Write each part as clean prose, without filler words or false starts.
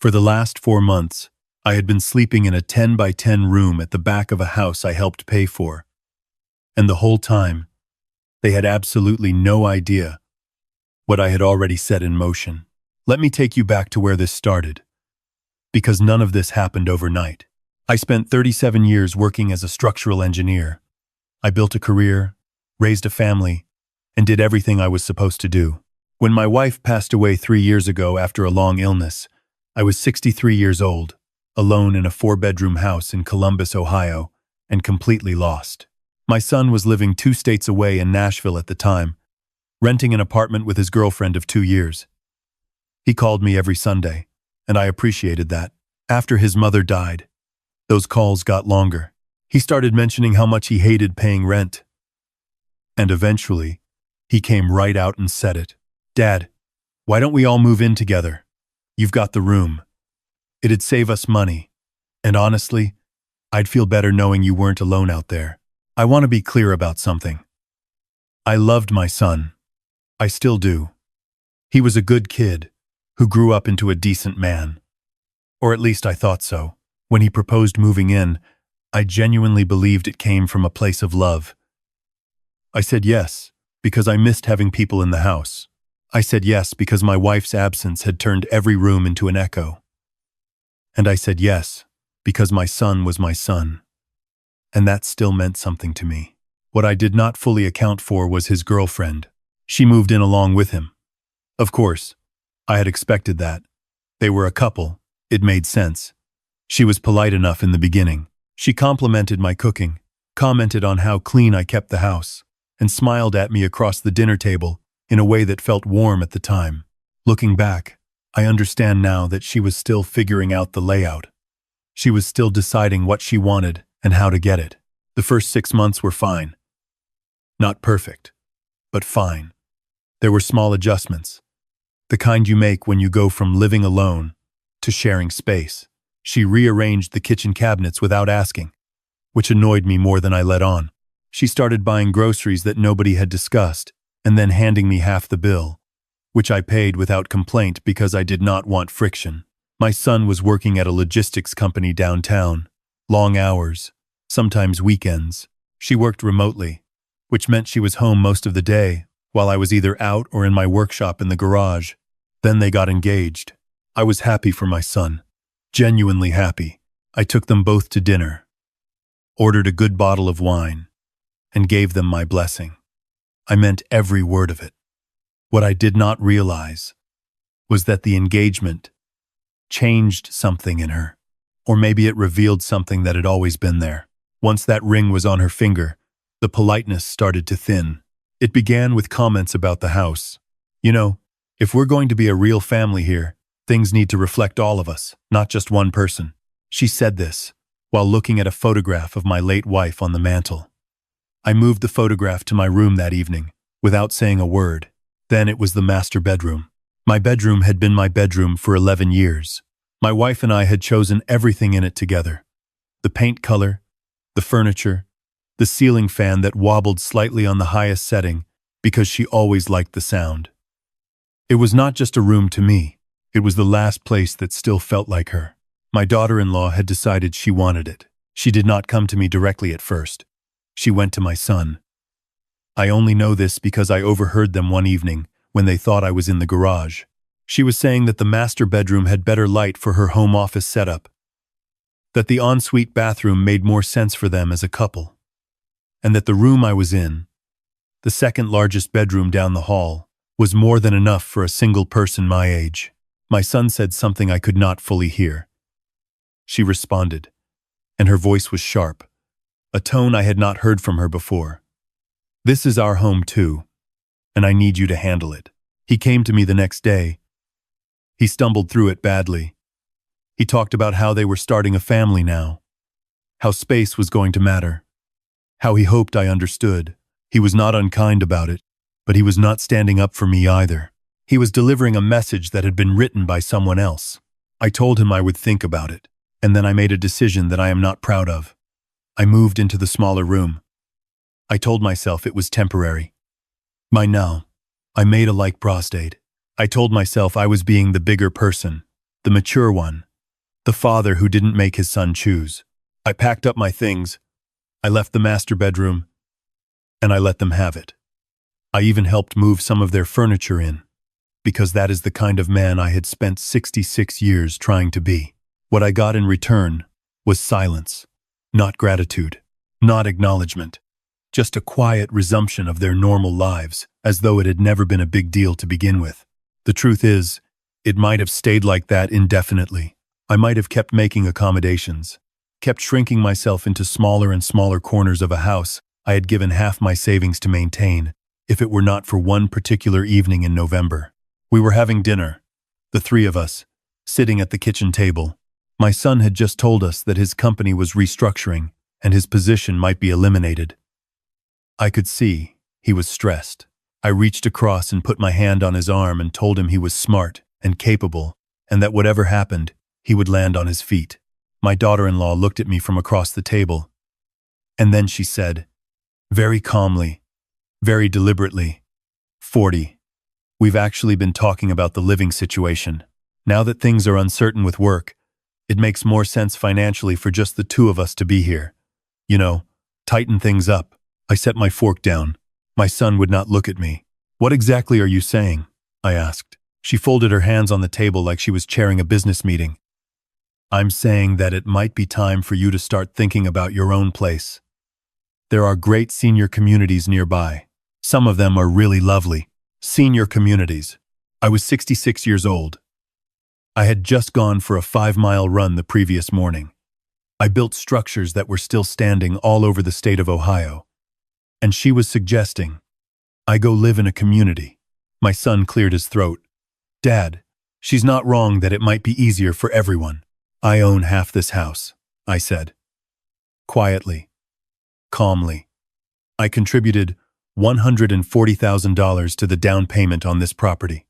For the last 4 months, I had been sleeping in a 10 by 10 room at the back of a house I helped pay for. And the whole time, they had absolutely no idea what I had already set in motion. Let me take you back to where this started, because none of this happened overnight. I spent 37 years working as a structural engineer. I built a career, raised a family, and did everything I was supposed to do. When my wife passed away 3 years ago after a long illness, I was 63 years old, alone in a 4-bedroom house in Columbus, Ohio, and completely lost. My son was living 2 states away in Nashville at the time, renting an apartment with his girlfriend of 2 years. He called me every Sunday, and I appreciated that. After his mother died, those calls got longer. He started mentioning how much he hated paying rent. And eventually, he came right out and said it. "Dad, why don't we all move in together? You've got the room. It'd save us money. And honestly, I'd feel better knowing you weren't alone out there." I want to be clear about something. I loved my son. I still do. He was a good kid who grew up into a decent man. Or at least I thought so. When he proposed moving in, I genuinely believed it came from a place of love. I said yes, because I missed having people in the house. I said yes because my wife's absence had turned every room into an echo. And I said yes, because my son was my son. And that still meant something to me. What I did not fully account for was his girlfriend. She moved in along with him. Of course, I had expected that. They were a couple. It made sense. She was polite enough in the beginning. She complimented my cooking, commented on how clean I kept the house, and smiled at me across the dinner table in a way that felt warm at the time. Looking back, I understand now that she was still figuring out the layout. She was still deciding what she wanted and how to get it. The first 6 months were fine. Not perfect, but fine. There were small adjustments, the kind you make when you go from living alone to sharing space. She rearranged the kitchen cabinets without asking, which annoyed me more than I let on. She started buying groceries that nobody had discussed, and then handing me half the bill, which I paid without complaint because I did not want friction. My son was working at a logistics company downtown. Long hours, sometimes weekends. She worked remotely, which meant she was home most of the day, while I was either out or in my workshop in the garage. Then they got engaged. I was happy for my son. Genuinely happy. I took them both to dinner, ordered a good bottle of wine, and gave them my blessing. I meant every word of it. What I did not realize was that the engagement changed something in her. Or maybe it revealed something that had always been there. Once that ring was on her finger, the politeness started to thin. It began with comments about the house. "You know, if we're going to be a real family here, things need to reflect all of us, not just one person." She said this while looking at a photograph of my late wife on the mantel. I moved the photograph to my room that evening, without saying a word. Then it was the master bedroom. My bedroom had been my bedroom for 11 years. My wife and I had chosen everything in it together. The paint color, the furniture, the ceiling fan that wobbled slightly on the highest setting because she always liked the sound. It was not just a room to me. It was the last place that still felt like her. My daughter-in-law had decided she wanted it. She did not come to me directly at first. She went to my son. I only know this because I overheard them one evening when they thought I was in the garage. She was saying that the master bedroom had better light for her home office setup, that the ensuite bathroom made more sense for them as a couple, and that the room I was in, the second largest bedroom down the hall, was more than enough for a single person my age. My son said something I could not fully hear. She responded, and her voice was sharp, a tone I had not heard from her before. "This is our home too, and I need you to handle it." He came to me the next day. He stumbled through it badly. He talked about how they were starting a family now, how space was going to matter, how he hoped I understood. He was not unkind about it, but he was not standing up for me either. He was delivering a message that had been written by someone else. I told him I would think about it, and then I made a decision that I am not proud of. I moved into the smaller room. I told myself it was temporary. By now, I made a like prostate. I told myself I was being the bigger person, the mature one, the father who didn't make his son choose. I packed up my things, I left the master bedroom, and I let them have it. I even helped move some of their furniture in, because that is the kind of man I had spent 66 years trying to be. What I got in return was silence, not gratitude, not acknowledgement, just a quiet resumption of their normal lives, as though it had never been a big deal to begin with. The truth is, it might have stayed like that indefinitely. I might have kept making accommodations, kept shrinking myself into smaller and smaller corners of a house I had given half my savings to maintain, if it were not for one particular evening in November. We were having dinner, the three of us, sitting at the kitchen table. My son had just told us that his company was restructuring and his position might be eliminated. I could see he was stressed. I reached across and put my hand on his arm and told him he was smart and capable, and that whatever happened, he would land on his feet. My daughter-in-law looked at me from across the table, and then she said, very calmly, very deliberately, 40. We've actually been talking about the living situation. Now that things are uncertain with work, it makes more sense financially for just the two of us to be here. You know, tighten things up. I set my fork down. My son would not look at me. What exactly are you saying? I asked. She folded her hands on the table like she was chairing a business meeting. I'm saying that it might be time for you to start thinking about your own place. There are great senior communities nearby. Some of them are really lovely. Senior communities. I was 66 years old. I had just gone for a 5-mile run the previous morning. I built structures that were still standing all over the state of Ohio. And she was suggesting I go live in a community. My son cleared his throat. Dad, she's not wrong that it might be easier for everyone. I own half this house, I said. Quietly, calmly. I contributed $140,000 to the down payment on this property.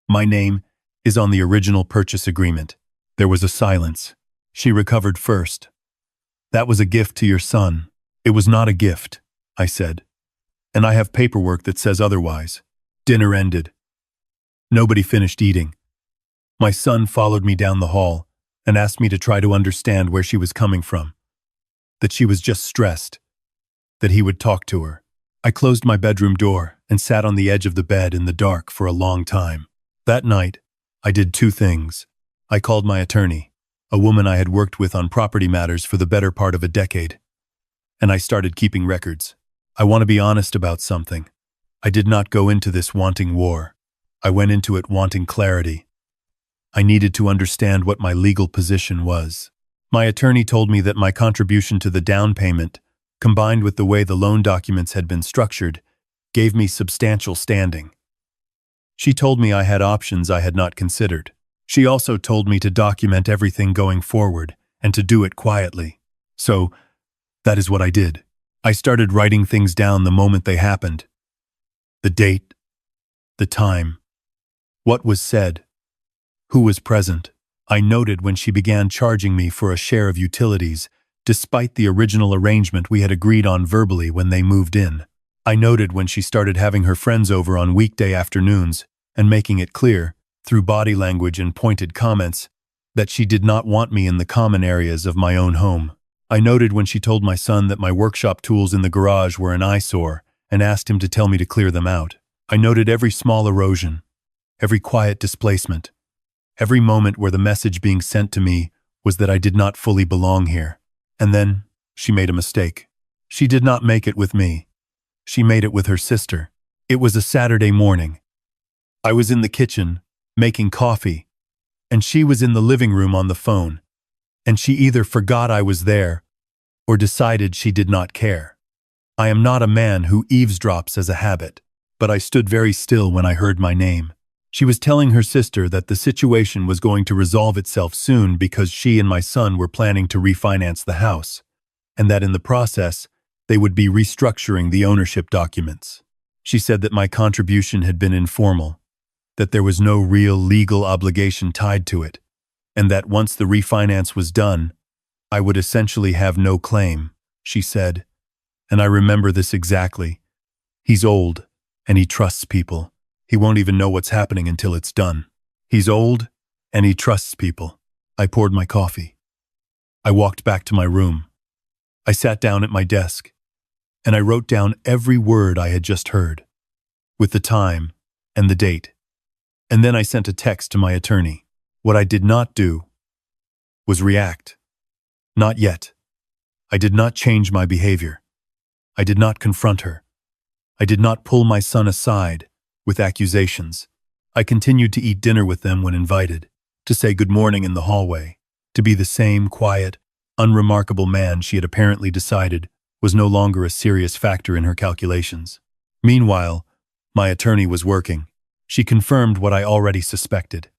My name is on the original purchase agreement. There was a silence. She recovered first. That was a gift to your son. It was not a gift, I said. And I have paperwork that says otherwise. Dinner ended. Nobody finished eating. My son followed me down the hall and asked me to try to understand where she was coming from. That she was just stressed. That he would talk to her. I closed my bedroom door and sat on the edge of the bed in the dark for a long time. That night, I did two things. I called my attorney, a woman I had worked with on property matters for the better part of a decade, and I started keeping records. I want to be honest about something. I did not go into this wanting war. I went into it wanting clarity. I needed to understand what my legal position was. My attorney told me that my contribution to the down payment, combined with the way the loan documents had been structured, gave me substantial standing. She told me I had options I had not considered. She also told me to document everything going forward and to do it quietly. So, that is what I did. I started writing things down the moment they happened. The date, the time, what was said, who was present. I noted when she began charging me for a share of utilities, despite the original arrangement we had agreed on verbally when they moved in. I noted when she started having her friends over on weekday afternoons and making it clear, through body language and pointed comments, that she did not want me in the common areas of my own home. I noted when she told my son that my workshop tools in the garage were an eyesore and asked him to tell me to clear them out. I noted every small erosion, every quiet displacement, every moment where the message being sent to me was that I did not fully belong here. And then, she made a mistake. She did not make it with me. She made it with her sister. It was a Saturday morning. I was in the kitchen, making coffee, and she was in the living room on the phone, and she either forgot I was there or decided she did not care. I am not a man who eavesdrops as a habit, but I stood very still when I heard my name. She was telling her sister that the situation was going to resolve itself soon because she and my son were planning to refinance the house, and that in the process, they would be restructuring the ownership documents. She said that my contribution had been informal, that there was no real legal obligation tied to it, and that once the refinance was done, I would essentially have no claim, she said. And I remember this exactly. He's old, and he trusts people. He won't even know what's happening until it's done. He's old, And he trusts people. I poured my coffee. I walked back to my room. I sat down at my desk, and I wrote down every word I had just heard, with the time and the date. And then I sent a text to my attorney. What I did not do was react. Not yet. I did not change my behavior. I did not confront her. I did not pull my son aside with accusations. I continued to eat dinner with them when invited, to say good morning in the hallway, to be the same quiet, unremarkable man she had apparently decided was no longer a serious factor in her calculations. Meanwhile, my attorney was working. She confirmed what I already suspected.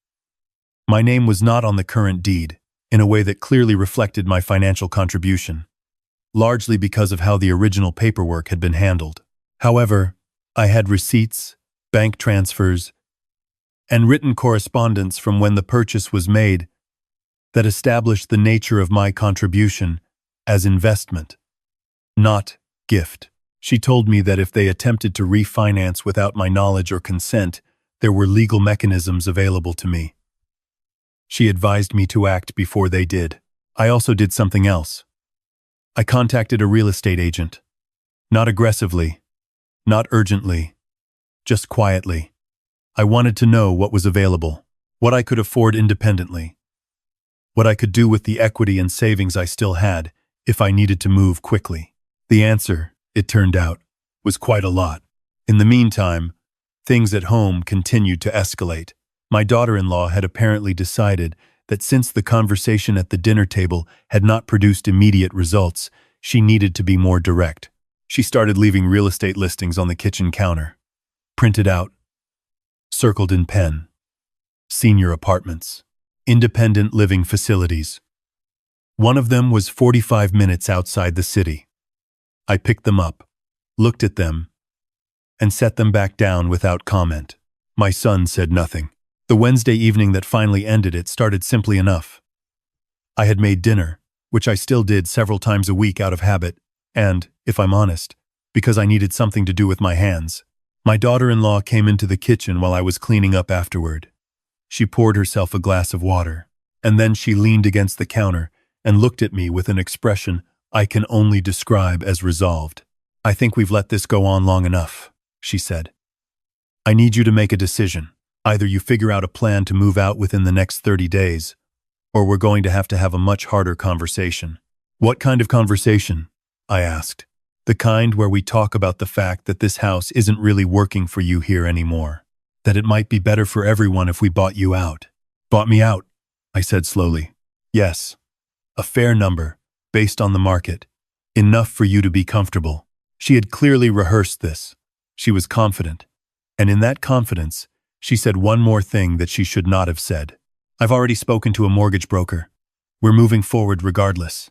My name was not on the current deed, in a way that clearly reflected my financial contribution, largely because of how the original paperwork had been handled. However, I had receipts, bank transfers, and written correspondence from when the purchase was made that established the nature of my contribution as investment, not gift. She told me that if they attempted to refinance without my knowledge or consent, there were legal mechanisms available to me. She advised me to act before they did. I also did something else. I contacted a real estate agent. Not aggressively, not urgently, just quietly. I wanted to know what was available, what I could afford independently, what I could do with the equity and savings I still had if I needed to move quickly. The answer, it turned out, was quite a lot. In the meantime, things at home continued to escalate. My daughter-in-law had apparently decided that since the conversation at the dinner table had not produced immediate results, she needed to be more direct. She started leaving real estate listings on the kitchen counter, printed out, circled in pen. Senior apartments, independent living facilities. One of them was 45 minutes outside the city. I picked them up, looked at them, and set them back down without comment. My son said nothing. The Wednesday evening that finally ended it started simply enough. I had made dinner, which I still did several times a week out of habit, and, if I'm honest, because I needed something to do with my hands. My daughter-in-law came into the kitchen while I was cleaning up afterward. She poured herself a glass of water, and then she leaned against the counter and looked at me with an expression I can only describe as resolved. "I think we've let this go on long enough," she said. "I need you to make a decision. Either you figure out a plan to move out within the next 30 days, or we're going to have a much harder conversation." "What kind of conversation?" I asked. "The kind where we talk about the fact that this house isn't really working for you here anymore. That it might be better for everyone if we bought you out." "Bought me out?" I said slowly. "Yes. A fair number, based on the market. Enough for you to be comfortable." She had clearly rehearsed this. She was confident. And in that confidence, she said one more thing that she should not have said. "I've already spoken to a mortgage broker. We're moving forward regardless.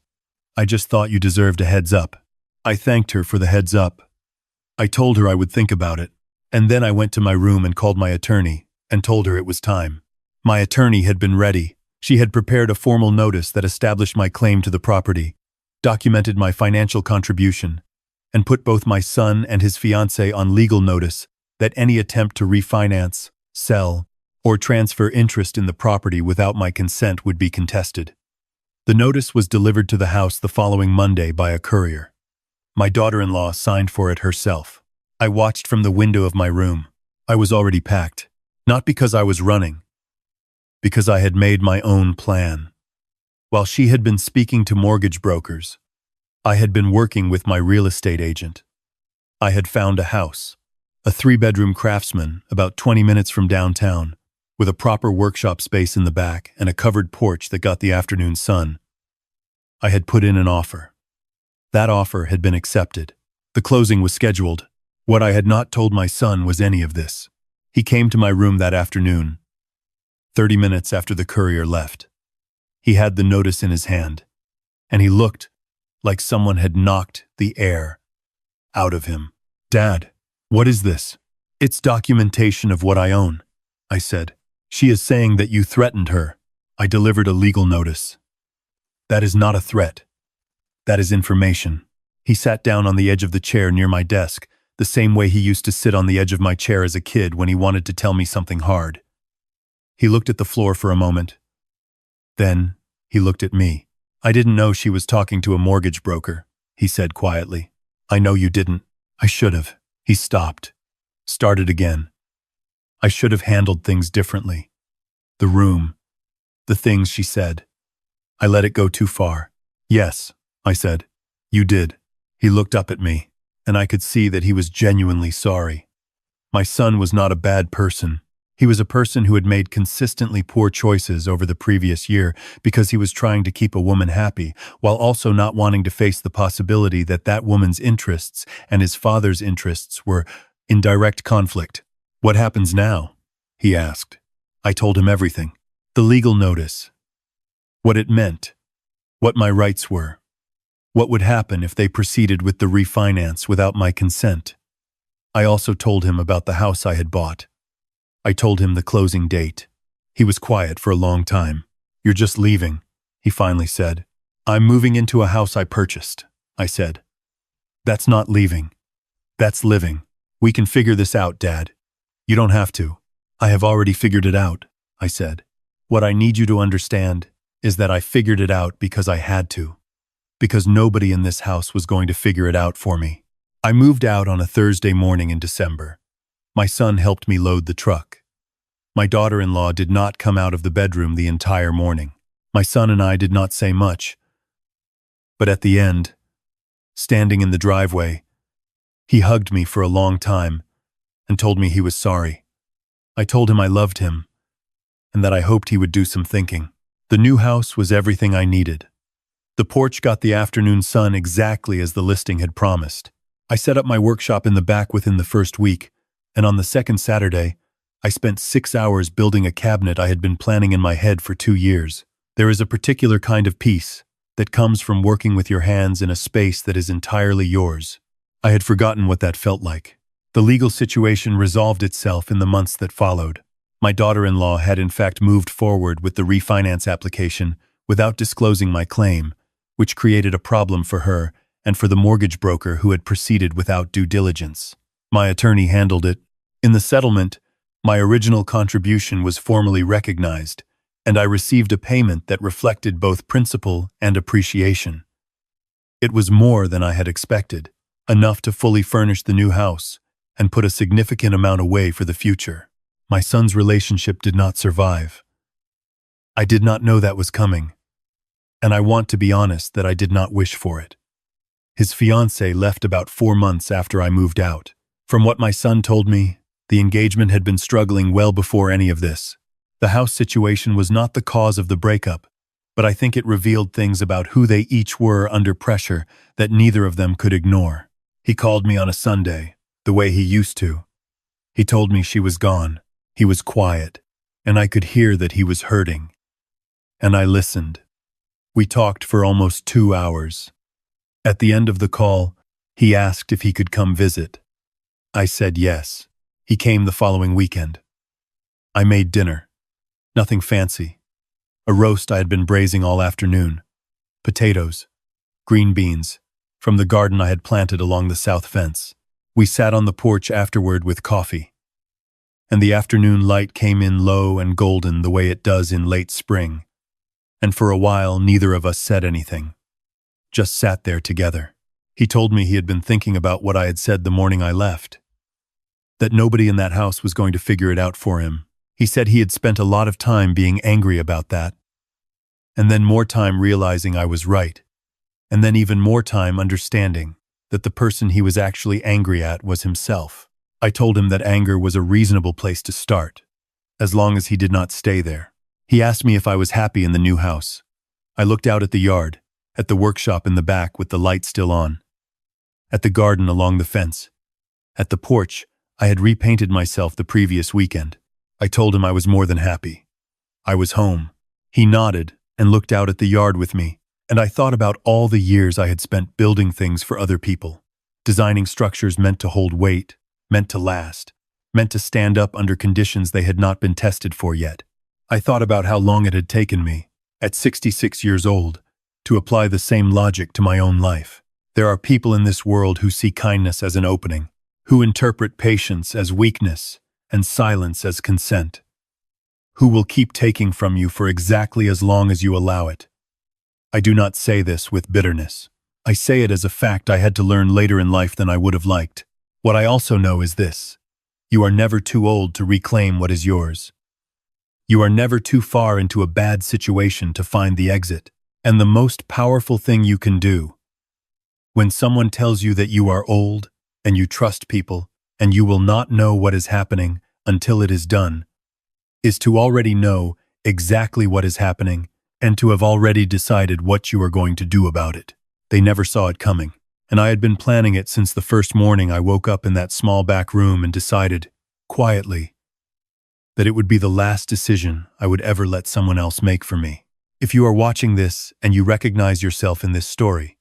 I just thought you deserved a heads up." I thanked her for the heads up. I told her I would think about it. And then I went to my room and called my attorney and told her it was time. My attorney had been ready. She had prepared a formal notice that established my claim to the property, documented my financial contribution, and put both my son and his fiancée on legal notice that any attempt to refinance, sell, or transfer interest in the property without my consent would be contested. The notice was delivered to the house the following Monday by a courier. My daughter-in-law signed for it herself. I watched from the window of my room. I was already packed, not because I was running, because I had made my own plan. While she had been speaking to mortgage brokers, I had been working with my real estate agent. I had found a house, a 3-bedroom craftsman about 20 minutes from downtown, with a proper workshop space in the back and a covered porch that got the afternoon sun. I had put in an offer. That offer had been accepted. The closing was scheduled. What I had not told my son was any of this. He came to my room that afternoon, 30 minutes after the courier left. He had the notice in his hand, and he looked like someone had knocked the air out of him. "Dad, what is this?" "It's documentation of what I own," I said. "She is saying that you threatened her." I delivered a legal notice. "That is not a threat. That is information." He sat down on the edge of the chair near my desk, the same way he used to sit on the edge of my chair as a kid when he wanted to tell me something hard. He looked at the floor for a moment. Then, he looked at me. I didn't know she was talking to a mortgage broker, he said quietly. I know you didn't. I should have. He stopped. Started again. I should have handled things differently. The room. The things she said. I let it go too far. Yes, I said. You did. He looked up at me, and I could see that he was genuinely sorry. My son was not a bad person. He was a person who had made consistently poor choices over the previous year because he was trying to keep a woman happy, while also not wanting to face the possibility that that woman's interests and his father's interests were in direct conflict. What happens now? He asked. I told him everything. The legal notice. What it meant. What my rights were. What would happen if they proceeded with the refinance without my consent. I also told him about the house I had bought. I told him the closing date. He was quiet for a long time. You're just leaving, he finally said. I'm moving into a house I purchased, I said. That's not leaving. That's living. We can figure this out, Dad. You don't have to. I have already figured it out, I said. What I need you to understand is that I figured it out because I had to. Because nobody in this house was going to figure it out for me. I moved out on a Thursday morning in December. My son helped me load the truck. My daughter-in-law did not come out of the bedroom the entire morning. My son and I did not say much. But at the end, standing in the driveway, he hugged me for a long time and told me he was sorry. I told him I loved him and that I hoped he would do some thinking. The new house was everything I needed. The porch got the afternoon sun exactly as the listing had promised. I set up my workshop in the back within the first week, and on the second Saturday, I spent 6 hours building a cabinet I had been planning in my head for 2 years. There is a particular kind of peace that comes from working with your hands in a space that is entirely yours. I had forgotten what that felt like. The legal situation resolved itself in the months that followed. My daughter-in-law had in fact moved forward with the refinance application without disclosing my claim, which created a problem for her and for the mortgage broker who had proceeded without due diligence. My attorney handled it. In the settlement, my original contribution was formally recognized, and I received a payment that reflected both principal and appreciation. It was more than I had expected, enough to fully furnish the new house and put a significant amount away for the future. My son's relationship did not survive. I did not know that was coming, and I want to be honest that I did not wish for it. His fiancée left about 4 months after I moved out. From what my son told me, the engagement had been struggling well before any of this. The house situation was not the cause of the breakup, but I think it revealed things about who they each were under pressure that neither of them could ignore. He called me on a Sunday, the way he used to. He told me she was gone. He was quiet, and I could hear that he was hurting. And I listened. We talked for almost 2 hours. At the end of the call, he asked if he could come visit. I said yes. He came the following weekend. I made dinner. Nothing fancy. A roast I had been braising all afternoon. Potatoes. Green beans. From the garden I had planted along the south fence. We sat on the porch afterward with coffee. And the afternoon light came in low and golden the way it does in late spring. And for a while neither of us said anything. Just sat there together. He told me he had been thinking about what I had said the morning I left. That nobody in that house was going to figure it out for him. He said he had spent a lot of time being angry about that. And then more time realizing I was right. And then even more time understanding that the person he was actually angry at was himself. I told him that anger was a reasonable place to start, as long as he did not stay there. He asked me if I was happy in the new house. I looked out at the yard, at the workshop in the back with the light still on, at the garden along the fence, at the porch I had repainted myself the previous weekend. I told him I was more than happy. I was home. He nodded and looked out at the yard with me, and I thought about all the years I had spent building things for other people, designing structures meant to hold weight, meant to last, meant to stand up under conditions they had not been tested for yet. I thought about how long it had taken me, at 66 years old, to apply the same logic to my own life. There are people in this world who see kindness as an opening, who interpret patience as weakness and silence as consent, who will keep taking from you for exactly as long as you allow it. I do not say this with bitterness. I say it as a fact I had to learn later in life than I would have liked. What I also know is this: you are never too old to reclaim what is yours. You are never too far into a bad situation to find the exit. And the most powerful thing you can do, when someone tells you that you are old, and you trust people, and you will not know what is happening until it is done, is to already know exactly what is happening and to have already decided what you are going to do about it. They never saw it coming, and I had been planning it since the first morning I woke up in that small back room and decided, quietly, that it would be the last decision I would ever let someone else make for me. If you are watching this and you recognize yourself in this story,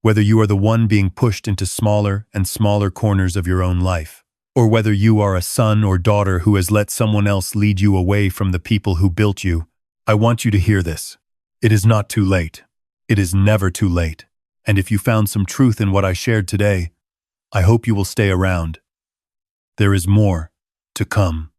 whether you are the one being pushed into smaller and smaller corners of your own life, or whether you are a son or daughter who has let someone else lead you away from the people who built you, I want you to hear this. It is not too late. It is never too late. And if you found some truth in what I shared today, I hope you will stay around. There is more to come.